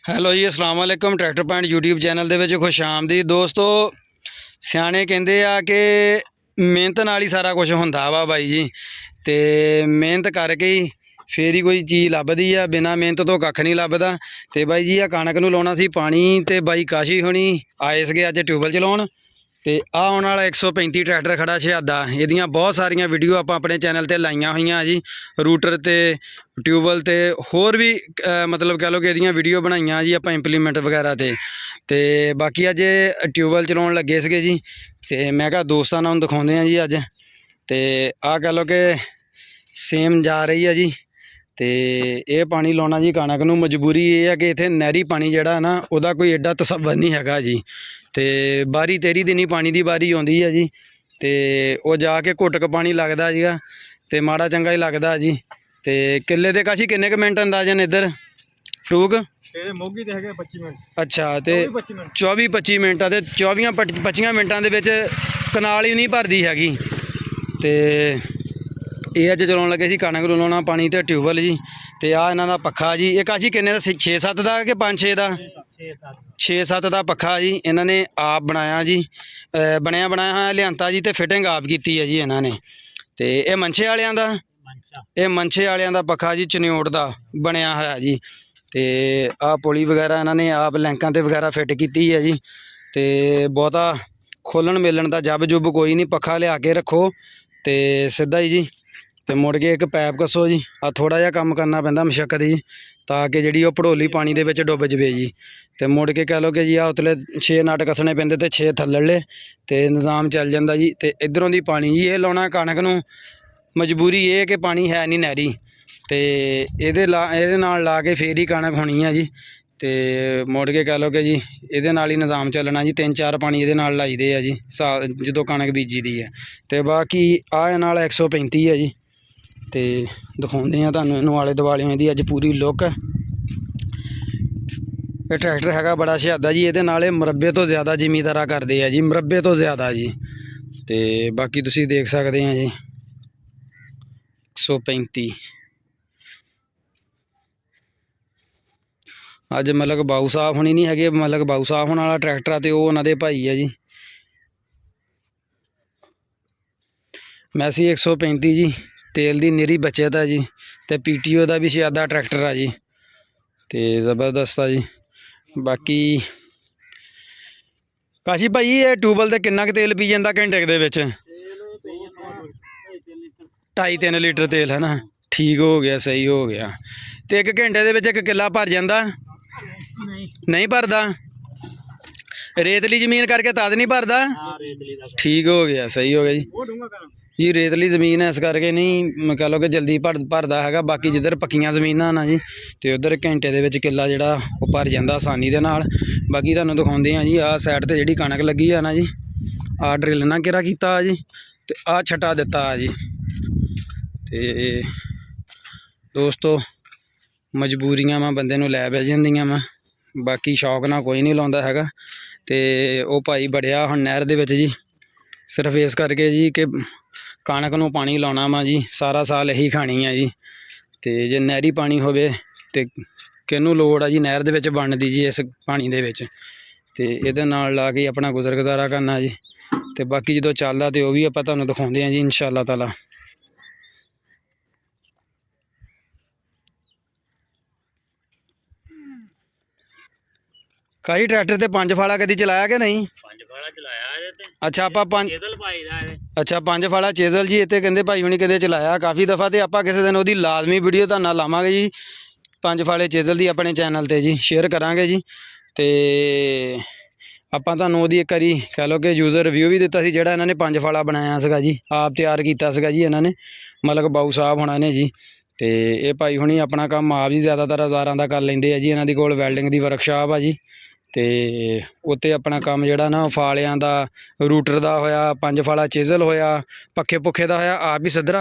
Hello ਜੀ, ਅਸਲਾਮ ਵਾਲੇਕਮ। Tractor point YouTube channel ਦੇ ਵਿੱਚ ਖੁਸ਼ ਆਮਦੀਦ ਦੋਸਤੋ। ਸਿਆਣੇ ਕਹਿੰਦੇ ਆ ਕਿ ਮਿਹਨਤ ਨਾਲ ਹੀ ਸਾਰਾ ਕੁਝ ਹੁੰਦਾ ਵਾ ਬਾਈ ਜੀ, ਤੇ ਮਿਹਨਤ ਕਰਕੇ ਹੀ ਫੇਰ ਹੀ ਕੋਈ ਚੀਜ਼ ਲੱਭਦੀ ਆ। ਬਿਨਾਂ ਮਿਹਨਤ ਤੋਂ ਕੱਖ ਨਹੀਂ ਲੱਭਦਾ। ਤੇ ਬਾਈ ਜੀ ਆ ਕਣਕ ਨੂੰ ਲਾਉਣਾ ਸੀ ਪਾਣੀ, ਤੇ ਬਾਈ ਕਾਸ਼ੀ ਹੋਣੀ ਆਏ ਸੀਗੇ ਅੱਜ ਟਿਊਬਵੈਲ ਚਲਾਉਣ। ਤੇ ਆ ਆਉਣ ਵਾਲਾ 135 ਟਰੈਕਟਰ ਖੜਾ ਸ਼ਹਾਦਾ। ਇਹਦੀਆਂ ਬਹੁਤ ਸਾਰੀਆਂ ਵੀਡੀਓ ਆਪਾਂ ਆਪਣੇ ਚੈਨਲ ਤੇ ਲਾਈਆਂ ਹੋਈਆਂ ਜੀ, ਰੂਟਰ ਤੇ ਟਿਊਬਵੈਲ ਤੇ ਹੋਰ ਵੀ ਮਤਲਬ ਕਹ ਲਓ ਕਿ ਇਹਦੀਆਂ ਵੀਡੀਓ ਬਣਾਈਆਂ ਜੀ ਆਪਾਂ ਇੰਪਲੀਮੈਂਟ ਵਗੈਰਾ ਤੇ ਬਾਕੀ ਅੱਜ ਟਿਊਬਵੈਲ ਚਲਾਉਣ ਲੱਗੇ ਸੀਗੇ ਜੀ, ਤੇ ਮੈਂ ਕਿਹਾ ਦੋਸਤਾਂ ਨੂੰ ਦਿਖਾਉਂਦੇ ਆ ਜੀ ਅੱਜ। ਤੇ ਆਹ ਕਹ ਲਓ ਕਿ ਸੇਮ ਜਾ ਰਹੀ ਆ ਜੀ, ਤੇ ਇਹ ਪਾਣੀ ਲਾਉਣਾ ਜੀ ਕਣਕ ਨੂੰ। ਮਜਬੂਰੀ ਇਹ ਹੈ ਕਿ ਇੱਥੇ ਨਹਿਰੀ ਪਾਣੀ ਜਿਹੜਾ ਨਾ ਉਹਦਾ ਕੋਈ ਐਡਾ ਤਸੱਵਰ ਨਹੀਂ ਹੈਗਾ ਜੀ, ਤੇ ਬਾਰੀ 13 ਦਿਨੀ ਪਾਣੀ ਦੀ ਵਾਰੀ ਆਉਂਦੀ ਹੈ ਜੀ, ਤੇ ਉਹ ਜਾ ਕੇ ਘੁੱਟਕ ਪਾਣੀ ਲੱਗਦਾ ਜੀਗਾ, ਤੇ ਮਾੜਾ ਚੰਗਾ ਹੀ ਲੱਗਦਾ ਜੀ। ਤੇ ਕਿੱਲੇ ਦੇ ਕਾਸ਼ੀ ਕਿੰਨੇ ਕੁ ਮਿੰਟ ਅੰਦਾਜ਼ਨ ਇੱਧਰ ਫਰੂਕ ਮੋਗੀ ਦੇ ਹੈਗੇ 25 ਮਿੰਟ। ਅੱਛਾ, ਤੇ 24-25 ਮਿੰਟ ਆ, ਤੇ 24-25 ਮਿੰਟਾਂ ਦੇ ਵਿੱਚ ਕਨਾਲ ਹੀ ਨਹੀਂ ਭਰਦੀ ਹੈਗੀ। ਤੇ ਇਹ ਅੱਜ ਚਲਾਉਣ ਲੱਗੇ ਸੀ ਕਣਕ ਨੂੰ ਲਾਉਣਾ ਪਾਣੀ ਤੇ ਟਿਊਬਵੈਲ ਜੀ। ਤੇ ਆ ਇਹਨਾਂ ਦਾ ਪੱਖਾ ਜੀ, ਇਹ ਕਾਸ਼ੀ ਕਿੰਨੇ ਦਾ 6-7 ਦਾ ਕਿ 5-6 ਦਾ? 6-7 ਦਾ ਪੱਖਾ ਜੀ ਇਹਨਾਂ ਨੇ ਆਪ ਬਣਾਇਆ ਜੀ, ਬਣਿਆ ਹੋਇਆ ਲਿਆਂਤਾ ਜੀ, ਤੇ ਫਿਟਿੰਗ ਆਪ ਕੀਤੀ ਹੈ ਜੀ ਇਹਨਾਂ ਨੇ। ਤੇ ਇਹ ਮੰਛੇ ਵਾਲਿਆਂ ਦਾ, ਇਹ ਮੰਛੇ ਵਾਲਿਆਂ ਦਾ ਪੱਖਾ ਜੀ, ਚਨਿਓਟ ਦਾ ਬਣਿਆ ਹੋਇਆ ਜੀ। ਤੇ ਆਹ ਪੁਲੀ ਵਗੈਰਾ ਇਹਨਾਂ ਨੇ ਆਪ ਲੈਂਕਾਂ ਤੇ ਵਗੈਰਾ ਫਿੱਟ ਕੀਤੀ ਹੈ ਜੀ। ਤੇ ਬਹੁਤਾ ਖੋਲਣ ਮੇਲਣ ਦਾ ਜੱਬ ਜੁੱਬ ਕੋਈ ਨਹੀਂ, ਪੱਖਾ ਲਿਆ ਕੇ ਰੱਖੋ ਤੇ ਸਿੱਧਾ ਹੀ ਜੀ, ਤੇ ਮੁੜ ਕੇ ਇੱਕ ਪੈਪ ਕੱਸੋ ਜੀ। ਆ ਥੋੜਾ ਜਿਹਾ ਕੰਮ ਕਰਨਾ ਪੈਂਦਾ ਮੁਸ਼ੱਕਤ ਜੀ, ਤਾਂ ਕਿ ਜਿਹੜੀ ਉਹ ਭੜੋਲੀ ਪਾਣੀ ਦੇ ਵਿੱਚ ਡੁੱਬ ਜਵੇ ਜੀ। ਤੇ ਮੁੜ ਕੇ ਕਹਿ ਲਓ ਕਿ ਜੀ ਆ ਉਤਲੇ 6 ਨਟ ਕੱਸਣੇ ਪੈਂਦੇ ਤੇ 6 ਥੱਲੜੇ, ਤੇ ਨਿਜ਼ਾਮ ਚੱਲ ਜਾਂਦਾ ਜੀ। ਤੇ ਇਧਰੋਂ ਦੀ ਪਾਣੀ ਜੀ ਇਹ ਲਾਉਣਾ ਕਣਕ ਨੂੰ। ਮਜਬੂਰੀ ਇਹ ਕਿ ਪਾਣੀ ਹੈ ਨਹੀਂ ਨਹਿਰੀ, ਤੇ ਇਹਦੇ ਨਾਲ ਲਾ ਕੇ ਫੇਰ ਹੀ ਕਣਕ ਹੋਣੀ ਆ ਜੀ। ਤੇ ਮੁੜ ਕੇ ਕਹਿ ਲਓ ਕਿ ਜੀ ਇਹਦੇ ਨਾਲ ਹੀ ਨਿਜ਼ਾਮ ਚੱਲਣਾ ਜੀ। 3-4 ਪਾਣੀ ਇਹਦੇ ਨਾਲ ਲਾਈਦੇ ਆ ਜੀ ਜਦੋਂ ਕਣਕ ਬੀਜੀ ਦੀ ਹੈ। ਤੇ ਬਾਕੀ ਆਹ ਨਾਲ 135 ਹੈ ਜੀ, ਤੇ ਦਿਖਾਉਂਦੇ ਆ ਤੁਹਾਨੂੰ ਇਹਨੂੰ ਆਲੇ ਦੁਆਲਿਆਂ ਦੀ ਅੱਜ ਪੂਰੀ ਲੁੱਕ। ਇਹ ਟਰੈਕਟਰ ਹੈਗਾ ਬੜਾ ਸ਼ਹਾਦਾ ਜੀ, ਇਹਦੇ ਨਾਲ ਇਹ ਮੁਰੱਬੇ ਤੋਂ ਜ਼ਿਆਦਾ ਜ਼ਿਮੀਦਾਰਾ ਕਰਦੇ ਆ ਜੀ, ਮੁਰੱਬੇ ਤੋਂ ਜ਼ਿਆਦਾ ਜੀ। ਤੇ ਬਾਕੀ ਤੁਸੀਂ ਦੇਖ ਸਕਦੇ ਆ ਜੀ 135 ਅੱਜ ਮਲਕ ਬਾਊ ਸਾਹਿਬ ਹੋਣੀ ਨਹੀਂ ਹੈਗੇ, ਮਲਕ ਬਾਊ ਸਾਹਿਬ ਹੋਣ ਵਾਲਾ ਟਰੈਕਟਰ ਆ, ਤੇ ਉਹ ਉਹਨਾਂ ਦੇ ਭਾਈ ਆ ਜੀ। ਮੈਸੀ 135 ਜੀ, ਤੇਲ ਦੀ ਨਿਰੀ ਬੱਚਤ ਆ ਜੀ, ਤੇ PTO ਦਾ ਵੀ ਸ਼ਹਾਦਾ ਟਰੈਕਟਰ ਆ ਜੀ, ਤੇ ਜ਼ਬਰਦਸਤ ਆ ਜੀ। ਬਾਕੀ ਕਾਸ਼ੀ ਭਾਈ ਇਹ ਟਿਊਬਵੈਲ ਤੇ ਕਿੰਨਾ ਕੁ ਤੇਲ ਪੀ ਜਾਂਦਾ ਘੰਟੇ ਦੇ ਵਿੱਚ? 2.5-3 ਲੀਟਰ ਤੇਲ ਹੈ ਨਾ? ਠੀਕ ਹੋ ਗਿਆ, ਸਹੀ ਹੋ ਗਿਆ। ਤੇ ਇੱਕ ਘੰਟੇ ਦੇ ਵਿੱਚ ਇੱਕ ਕਿੱਲਾ ਭਰ ਜਾਂਦਾ? ਨਹੀਂ ਭਰਦਾ। ਰੇਤਲੀ ਜ਼ਮੀਨ ਕਰਕੇ ਤਦ ਨਹੀਂ ਭਰਦਾ? ਠੀਕ ਹੋ ਗਿਆ, ਸਹੀ ਹੋ ਗਿਆ ਜੀ। ਰੇਤਲੀ ਜ਼ਮੀਨ ਹੈ ਇਸ ਕਰਕੇ ਨਹੀਂ ਕਹ ਲਓ ਕਿ ਜਲਦੀ ਭਰਦਾ ਹੈਗਾ। ਬਾਕੀ ਜਿੱਧਰ ਪੱਕੀਆਂ ਜ਼ਮੀਨਾਂ ਨਾ ਜੀ, ਤੇ ਉਧਰ ਘੰਟੇ ਦੇ ਵਿੱਚ ਕਿੱਲਾ ਜਿਹੜਾ ਉਹ ਭਰ ਜਾਂਦਾ ਆਸਾਨੀ ਦੇ ਨਾਲ। ਬਾਕੀ ਤੁਹਾਨੂੰ ਦਿਖਾਉਂਦੇ ਆ ਜੀ ਆਹ ਸਾਈਡ ਤੇ ਜਿਹੜੀ ਕਣਕ ਲੱਗੀ ਆ ਨਾ ਜੀ, ਆਹ ਡਰਿੱਲ ਨਾਲ ਘੇਰਾ ਕੀਤਾ ਜੀ, ਤੇ ਆਹ ਛਟਾ ਦਿੱਤਾ ਆ ਜੀ। ਤੇ ਦੋਸਤੋ ਮਜਬੂਰੀਆਂ ਵਾ ਬੰਦੇ ਨੂੰ ਲੈ ਬਹਿ ਜਾਂਦੀਆਂ ਵਾ, ਬਾਕੀ ਸ਼ੌਕ ਨਾਲ ਕੋਈ ਨਹੀਂ ਲਾਉਂਦਾ ਹੈਗਾ। ਤੇ ਉਹ ਭਾਈ ਬੜਿਆ ਹੁਣ ਨਹਿਰ ਦੇ ਵਿੱਚ ਜੀ, ਸਿਰਫ ਇਸ ਕਰਕੇ ਜੀ ਕਿ ਕਣਕ ਨੂੰ ਪਾਣੀ ਲਾਉਣਾ ਵਾ ਜੀ, ਸਾਰਾ ਸਾਲ ਇਹੀ ਖਾਣੀ ਆ ਜੀ। ਤੇ ਜੇ ਨਹਿਰੀ ਪਾਣੀ ਹੋਵੇ ਤੇ ਕਿਹਨੂੰ ਲੋੜ ਆ ਜੀ ਨਹਿਰ ਦੇ ਵਿੱਚ ਬਣਨ ਦੀ ਜੀ, ਇਸ ਪਾਣੀ ਦੇ ਵਿੱਚ। ਤੇ ਇਹਦੇ ਨਾਲ ਲਾ ਕੇ ਆਪਣਾ ਗੁਜ਼ਰ ਗੁਜ਼ਾਰਾ ਕਰਨਾ ਜੀ। ਤੇ ਬਾਕੀ ਜਦੋਂ ਚੱਲਦਾ ਤੇ ਉਹ ਵੀ ਆਪਾਂ ਤੁਹਾਨੂੰ ਦਿਖਾਉਂਦੇ ਹਾਂ ਜੀ ਇਨਸ਼ਾ ਅੱਲਾਹ ਤਾਲਾ। ਕਾਹੀ ਟਰੈਕਟਰ ਤੇ 5 ਫਾਲਾ ਕਦੀ ਚਲਾਇਆ ਕਿ ਨਹੀਂ? 5 ਫਾਲਾ ਚਲਾਇਆ ਇਹਦੇ ਤੇ। ਅੱਛਾ, ਆਪਾਂ 5 ਚੇਜ਼ਲ ਪਾਈਦਾ ਇਹਦੇ। ਅੱਛਾ 5 ਫਾਲਾ ਚੇਜ਼ਲ ਜੀ ਇੱਥੇ ਕਹਿੰਦੇ ਭਾਈ ਹੁਣੀ ਕਦੇ ਚਲਾਇਆ ਕਾਫੀ ਦਫਾ, ਤੇ ਆਪਾਂ ਕਿਸੇ ਦਿਨ ਉਹਦੀ ਲਾਜ਼ਮੀ ਵੀਡੀਓ ਤੁਹਾਨੂੰ ਨਾਲ ਲਾਵਾਂਗੇ ਜੀ। 5 ਫਾਲੇ ਚੇਜ਼ਲ ਦੀ ਆਪਣੇ ਚੈਨਲ ਤੇ ਜੀ ਸ਼ੇਅਰ ਕਰਾਂਗੇ ਜੀ। ਤੇ ਆਪਾਂ ਤੁਹਾਨੂੰ ਉਹਦੀ ਇੱਕ ਵਾਰੀ ਕਹਿ ਲਓ ਕਿ ਯੂਜ਼ਰ ਰਿਵਿਊ ਵੀ ਦਿੱਤਾ ਸੀ, ਜਿਹੜਾ ਇਹਨਾਂ ਨੇ 5 ਫਾਲਾ ਬਣਾਇਆ ਸੀਗਾ ਜੀ, ਆਪ ਤਿਆਰ ਕੀਤਾ ਸੀਗਾ ਜੀ ਇਹਨਾਂ ਨੇ, ਮਲਕ ਬਾਊ ਸਾਹਿਬ ਹੋਣਾ ਨੇ ਜੀ। ਤੇ ਇਹ ਭਾਈ ਹੁਣੀ ਆਪਣਾ ਕੰਮ ਆਪ ਜੀ ਜ਼ਿਆਦਾਤਰ ਔਜ਼ਾਰਾਂ ਦਾ ਕਰ ਲੈਂਦੇ ਆ ਜੀ। ਇਹਨਾਂ ਦੀ ਕੋਲ ਵੈਲਡਿੰਗ ਦੀ ਵਰਕਸ਼ਾਪ ਆ ਜੀ, ਤੇ ਉੱਤੇ ਆਪਣਾ ਕੰਮ ਜਿਹੜਾ ਨਾ ਫਾਲਿਆਂ ਦਾ, ਰੂਟਰ ਦਾ ਹੋਇਆ, 5 ਫਾਲਾ ਚੇਜ਼ਲ ਹੋਇਆ, ਪੱਖੇ ਪੁੱਖੇ ਦਾ ਹੋਇਆ, ਆਪ ਹੀ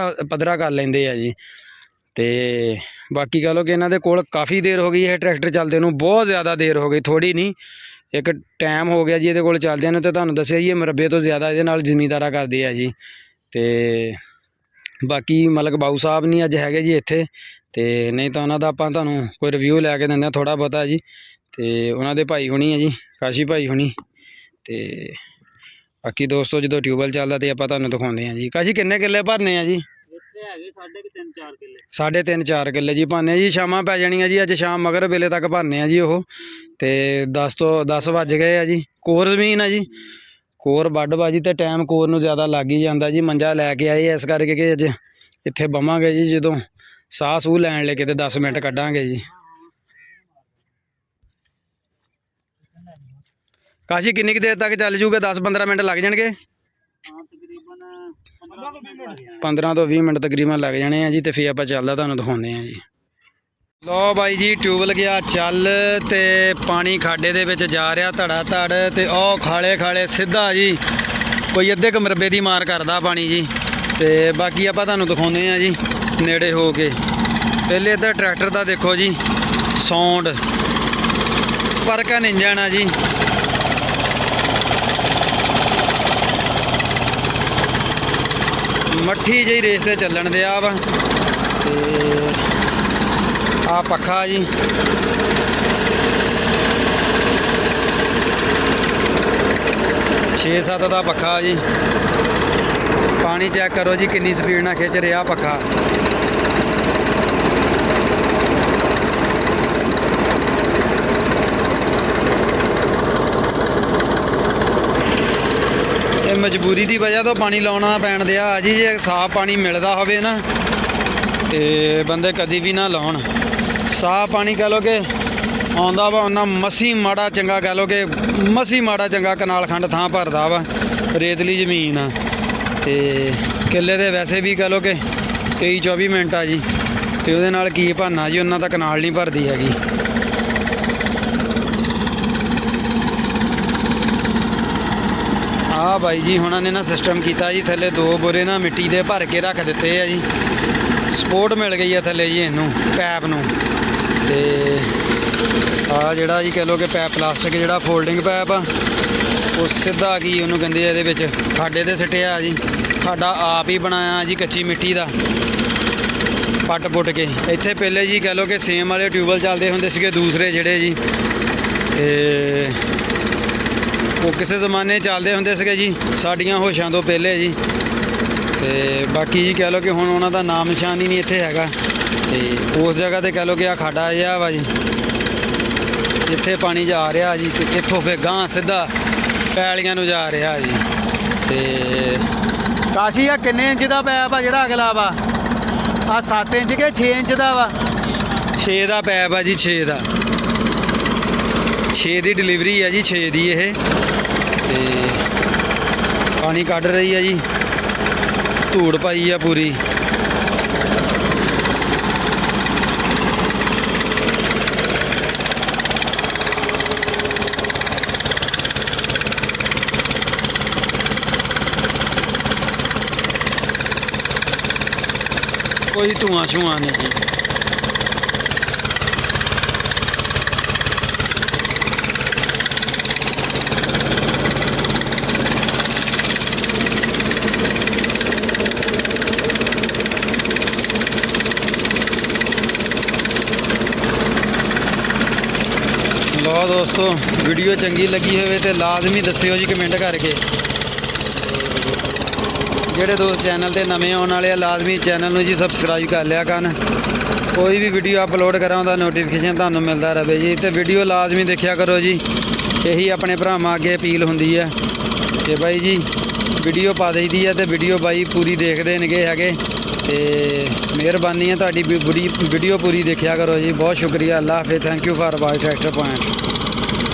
ਪੱਧਰਾ ਕਰ ਲੈਂਦੇ ਆ ਜੀ। ਤੇ ਬਾਕੀ ਕਹ ਲਓ ਕਿ ਇਹਨਾਂ ਦੇ ਕੋਲ ਕਾफ़ੀ ਦੇਰ ਹੋ ਗਈ ਇਹ ਟਰੈਕਟਰ ਚੱਲਦੇ ਨੂੰ, ਬਹੁਤ ਜ਼ਿਆਦਾ ਦੇਰ ਹੋ ਗਈ, ਥੋੜ੍ਹੀ ਨਹੀਂ, ਇੱਕ ਟਾਈਮ ਹੋ ਗਿਆ ਜੀ ਇਹਦੇ ਕੋਲ ਚੱਲਦਿਆਂ ਨੂੰ। ਤੇ ਤੁਹਾਨੂੰ ਦੱਸਿਆ ਜੀ ਇਹ ਮੁਰੱਬੇ ਤੋਂ ਜ਼ਿਆਦਾ ਇਹਦੇ ਨਾਲ ਜ਼ਿਮੀਦਾਰਾ ਕਰਦੇ ਆ ਜੀ। ਤੇ ਬਾਕੀ ਮਲਕ ਬਾਊ ਸਾਹਿਬ ਨਹੀਂ ਅੱਜ ਹੈਗੇ ਜੀ ਇੱਥੇ, ਤੇ ਨਹੀਂ ਤਾਂ ਉਹਨਾਂ ਦਾ ਆਪਾਂ ਤੁਹਾਨੂੰ ਕੋਈ ਰਿਵਿਊ ਲੈ ਕੇ ਦਿੰਦੇ ਹਾਂ ਥੋੜ੍ਹਾ ਬਹੁਤਾ ਜੀ। ਤੇ ਉਹਨਾਂ ਦੇ ਭਾਈ ਹੁਣੀ ਆ ਜੀ, ਕਾਸ਼ੀ ਭਾਈ ਹੁਣੀ। ਤੇ ਬਾਕੀ ਦੋਸਤੋ ਜਦੋਂ ਟਿਊਬਵੈਲ ਚੱਲਦਾ ਤੇ ਆਪਾਂ ਤੁਹਾਨੂੰ ਦਿਖਾਉਂਦੇ ਹਾਂ ਜੀ। ਕਾਸ਼ੀ ਕਿੰਨੇ ਕਿੱਲੇ ਭਰਨੇ ਆ ਜੀ? ਇੱਥੇ ਹੈਗੇ 3.5-4 ਕਿੱਲੇ। 3.5-4 ਕਿੱਲੇ ਜੀ ਭਰਨੇ ਜੀ। ਸ਼ਾਮਾਂ ਪੈ ਜਾਣੀਆਂ ਜੀ, ਅੱਜ ਸ਼ਾਮ ਮਗਰ ਵੇਲੇ ਤੱਕ ਭਰਨੇ ਆ ਜੀ ਉਹ। ਤੇ 10 ਵੱਜ ਗਏ ਆ ਜੀ। ਕੋਰ ਜ਼ਮੀਨ ਆ ਜੀ, ਕੋਰ ਵੱਢ-ਬਾਜੀ ਤੇ ਟਾਈਮ ਕੋਰ ਨੂੰ ਜ਼ਿਆਦਾ ਲੱਗ ਹੀ ਜਾਂਦਾ ਜੀ। ਮੰਜਾ ਲੈ ਕੇ ਆਏ ਇਸ ਕਰਕੇ ਕਿ ਅੱਜ ਇੱਥੇ ਬਵਾਂਗੇ ਜੀ, ਜਦੋਂ ਸਾਹ ਸੂਹ ਲੈਣ ਲੈ ਕੇ ਤੇ 10 ਮਿੰਟ ਕੱਢਾਂਗੇ ਜੀ। ਕਾਸ਼ੀ ਕਿੰਨੀ ਕੁ ਦੇਰ ਤੱਕ ਚੱਲ ਜੂਗਾ? 10-15 ਮਿੰਟ ਲੱਗ ਜਾਣਗੇ। ਤਕਰੀਬਨ 15 ਤੋਂ 20 ਮਿੰਟ ਤਕਰੀਬਨ ਲੱਗ ਜਾਣੇ ਆ ਜੀ। ਤੇ ਫਿਰ ਆਪਾਂ ਚੱਲਦਾ ਤੁਹਾਨੂੰ ਦਿਖਾਉਂਦੇ ਆ ਜੀ। ਲੋ ਬਾਈ ਜੀ, ਟਿਊਬਵੈਲ ਗਿਆ ਚੱਲ ਤੇ ਪਾਣੀ ਖਾਡੇ ਦੇ ਵਿੱਚ ਜਾ ਰਿਹਾ ਧੜਾ ਧੜ। ਤੇ ਉਹ ਖਾਲੇ ਖਾਲੇ ਸਿੱਧਾ ਜੀ ਕੋਈ ਅੱਧੇ ਕੁ ਮਰਬੇ ਦੀ ਮਾਰ ਕਰਦਾ ਪਾਣੀ ਜੀ। ਤੇ ਬਾਕੀ ਆਪਾਂ ਤੁਹਾਨੂੰ ਦਿਖਾਉਂਦੇ ਆ ਜੀ ਨੇੜੇ ਹੋ ਕੇ। ਪਹਿਲੇ ਇੱਧਰ ਟਰੈਕਟਰ ਦਾ ਦੇਖੋ ਜੀ ਸਾਊਂਡ, ਵਰਕਨ ਇੰਜਣ ਆ ਜੀ। ਮੱਠੀ ਜਿਹੀ ਰੇਸ ਤੇ ਚੱਲਣ ਦਿਆ ਵਾ। ਤੇ ਆ ਪੱਖਾ ਜੀ, ਛੇ 7 ਦਾ ਪੱਖਾ ਜੀ। ਪਾਣੀ ਚੈੱਕ ਕਰੋ ਜੀ ਕਿੰਨੀ ਸਪੀਡ ਨਾਲ ਖਿੱਚ ਰਿਹਾ ਪੱਖਾ। ਇਹ ਮਜਬੂਰੀ ਦੀ ਵਜ੍ਹਾ ਤੋਂ ਪਾਣੀ ਲਾਉਣਾ ਪੈਣ ਦਿਆ ਜੀ। ਜੇ ਸਾਫ਼ ਪਾਣੀ ਮਿਲਦਾ ਹੋਵੇ ਨਾ ਤੇ ਬੰਦੇ ਕਦੀ ਵੀ ਨਾ ਲਾਉਣ। ਸਾਫ਼ ਪਾਣੀ ਕਹਿ ਲੋ ਕਿ ਆਉਂਦਾ ਵਾ ਉਹਨਾਂ ਮਸੀ ਮਾੜਾ ਚੰਗਾ ਕਹਿ ਲੋ ਕਿ ਮਸੀ ਮਾੜਾ ਚੰਗਾ ਕਨਾਲ ਖੰਡ ਥਾਂ ਭਰਦਾ ਵਾ। ਰੇਤਲੀ ਜ਼ਮੀਨ ਆ ਤੇ ਕਿੱਲੇ ਦੇ ਵੈਸੇ ਵੀ ਕਹਿ ਲੋ ਕਿ 23-24 ਮਿੰਟ ਆ ਜੀ। ਤੇ ਉਹਦੇ ਨਾਲ ਕੀ ਭਰਨਾ ਜੀ, ਉਹਨਾਂ ਦਾ ਕਨਾਲ ਨਹੀਂ ਭਰਦੀ ਹੈਗੀ। ਆ ਬਾਈ ਜੀ ਹੁਣਾਂ ਨੇ ਨਾ ਸਿਸਟਮ ਕੀਤਾ ਜੀ, ਥੱਲੇ 2 ਬੋਰੇ ਨਾ ਮਿੱਟੀ ਦੇ ਭਰ ਕੇ ਰੱਖ ਦਿੱਤੇ ਆ ਜੀ। ਸਪੋਰਟ ਮਿਲ ਗਈ ਆ ਥੱਲੇ ਜੀ ਇਹਨੂੰ, ਪੈਪ ਨੂੰ। ਤੇ ਆ ਜਿਹੜਾ ਜੀ ਕਹਿ ਲੋ ਕਿ ਪੈਪ ਪਲਾਸਟਿਕ ਜਿਹੜਾ ਫੋਲਡਿੰਗ ਪੈਪ ਆ, ਉਹ ਸਿੱਧਾ ਕੀ ਉਹਨੂੰ ਕਹਿੰਦੇ ਆ ਇਹਦੇ ਵਿੱਚ ਖਾਡੇ ਤੇ ਸਿੱਟਿਆ ਜੀ। ਖਾਡਾ ਆਪ ਹੀ ਬਣਾਇਆ ਜੀ ਕੱਚੀ ਮਿੱਟੀ ਦਾ, ਪੱਟ ਪੁੱਟ ਕੇ। ਇੱਥੇ ਪਹਿਲੇ ਜੀ ਕਹਿ ਲੋ ਕਿ ਸੇਮ ਵਾਲੇ ਟਿਊਬਵੈਲ ਚੱਲਦੇ ਹੁੰਦੇ ਸੀਗੇ ਦੂਸਰੇ ਜਿਹੜੇ ਜੀ। ਤੇ ਉਹ ਕਿਸੇ ਜ਼ਮਾਨੇ ਚੱਲਦੇ ਹੁੰਦੇ ਸੀਗੇ ਜੀ ਸਾਡੀਆਂ ਹੋਸ਼ਾਂ ਤੋਂ ਪਹਿਲੇ ਜੀ। ਤੇ ਬਾਕੀ ਜੀ ਕਹਿ ਲੋ ਕਿ ਹੁਣ ਉਹਨਾਂ ਦਾ ਨਾਮ ਨਿਸ਼ਾਨ ਹੀ ਨਹੀਂ ਇੱਥੇ ਹੈਗਾ। ਤੇ ਉਸ ਜਗ੍ਹਾ ਤੇ ਕਹਿ ਲੋ ਕਿ ਆ ਖਾਡਾ ਜਿਹਾ ਵਾ ਜੀ, ਜਿੱਥੇ ਪਾਣੀ ਜਾ ਰਿਹਾ ਜੀ। ਤੇ ਇੱਥੋਂ ਫਿਰ ਗਾਂ ਸਿੱਧਾ ਪੈਲੀਆਂ ਨੂੰ ਜਾ ਰਿਹਾ ਜੀ। ਤੇ ਕਾਸ਼ੀ ਆ ਕਿੰਨੇ ਇੰਚ ਦਾ ਪੈਪ ਆ ਜਿਹੜਾ ਅਗਲਾ ਵਾ? ਆ 7 ਇੰਚ ਕਿ 6 ਇੰਚ ਦਾ ਵਾ? 6 ਦਾ ਪੈਪ ਆ ਜੀ, 6 ਦਾ। 6 ਦੀ ਡਿਲੀਵਰੀ ਆ ਜੀ, 6 ਦੀ ਇਹ। ਤੇ ਪਾਣੀ ਕੱਢ ਰਹੀ ਆ ਜੀ, ਧੂੜ ਪਾਈ ਆ ਪੂਰੀ। ਕੋਈ ਧੂਆਂ ਛੂਆਂ ਨਹੀਂ ਜੀ। ਲਓ ਦੋਸਤੋ, ਵੀਡੀਓ ਚੰਗੀ ਲੱਗੀ ਹੋਵੇ ਤੇ ਲਾਜ਼ਮੀ ਦੱਸਿਓ ਜੀ ਕਮੈਂਟ ਕਰਕੇ। ਜਿਹੜੇ ਦੋਸਤ ਚੈਨਲ ਤੇ ਨਵੇਂ ਆਉਣ ਵਾਲੇ ਆ ਲਾਜ਼ਮੀ ਚੈਨਲ ਨੂੰ ਜੀ ਸਬਸਕ੍ਰਾਈਬ ਕਰ ਲਿਆ ਕਰਨ। ਕੋਈ ਵੀ ਵੀਡੀਓ ਅਪਲੋਡ ਕਰਾਂ ਉਹਦਾ ਨੋਟੀਫਿਕੇਸ਼ਨ ਤੁਹਾਨੂੰ ਮਿਲਦਾ ਰਹੇ ਜੀ। ਤੇ ਵੀਡੀਓ ਲਾਜ਼ਮੀ ਦੇਖਿਆ ਕਰੋ ਜੀ, ਇਹੀ ਆਪਣੇ ਭਰਾਵਾਂ ਅੱਗੇ ਅਪੀਲ ਹੁੰਦੀ ਹੈ ਕਿ ਬਾਈ ਜੀ ਵੀਡੀਓ ਪਾ ਦੇਈਦੀ ਹੈ ਤੇ ਵੀਡੀਓ ਬਾਈ ਪੂਰੀ ਦੇਖਦੇ ਨੇਗੇ ਹੈਗੇ। ਤੇ ਮਿਹਰਬਾਨੀ ਹੈ ਤੁਹਾਡੀ ਵੀਡੀਓ ਪੂਰੀ ਦੇਖਿਆ ਕਰੋ ਜੀ। ਬਹੁਤ ਸ਼ੁਕਰੀਆ। ਅੱਲਾ ਹਾਫਿਜ਼। Thank you for watch tractor point.